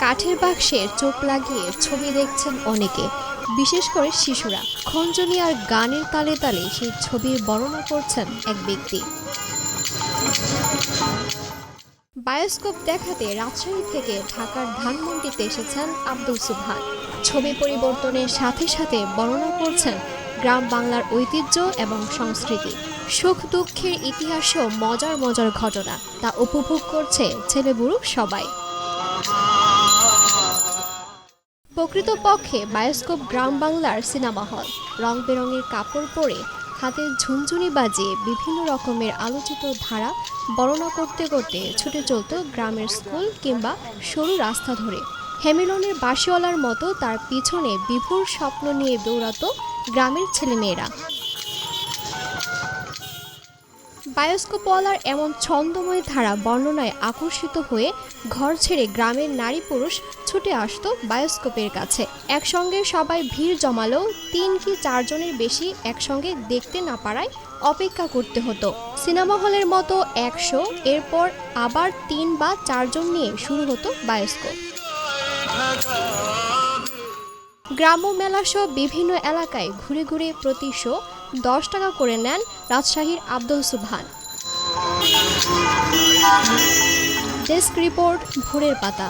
কাঠের বাক্সের চোখ লাগিয়ে ছবি দেখছেন অনেকে, বিশেষ করে শিশুরা। খঞ্জনি আর গানের তালে তালে সেই ছবির বর্ণনা করছেন এক ব্যক্তি। বায়োস্কোপ দেখাতে রাজশাহী থেকে ঢাকার ধানমন্ডিতে এসেছেন আব্দুল সুবহান। ছবি পরিবর্তনের সাথে সাথে বর্ণনা করছেন গ্রাম বাংলার ঐতিহ্য এবং সংস্কৃতি। সুখ দুঃখের ইতিহাসেও মজার মজার ঘটনা তা উপভোগ করছে ছেলেবুড়ো সবাই। প্রকৃতপক্ষে বায়োস্কোপ গ্রাম বাংলার সিনেমা হল। রং বেরঙের কাপড় পরে হাতে ঝুনঝুনি বাজিয়ে বিভিন্ন রকমের আলোচিত ধারা বর্ণনা করতে করতে ছুটে চলত গ্রামের স্কুল কিংবা সরু রাস্তা ধরে। হেমিলনের বাঁশিওয়ালার মতো তার পিছনে বিভোর স্বপ্ন নিয়ে দৌড়াতো গ্রামের ছেলেমেয়েরা। বায়োস্কোপওয়ালার এমন ছন্দময় ধারা বর্ণনায় আকর্ষিত হয়ে ঘর ছেড়ে গ্রামের নারী পুরুষ ছুটে আসতো বায়োস্কোপের কাছে। একসঙ্গে সবাই ভিড় জমালেও ৩ কি ৪ জনের বেশি একসঙ্গে দেখতে না পারায় অপেক্ষা করতে হতো। সিনেমা হলের মতো ১০০, এরপর আবার ৩ বা ৪ জন নিয়ে শুরু হতো বায়োস্কোপ। গ্রাম্য মেলাসহ বিভিন্ন এলাকায় ঘুরে ঘুরে প্রতি শো ১০ টাকা করে নেন রাজশাহীর আব্দুল সুবহান। ডেস্ক রিপোর্ট, ভোরের পাতা।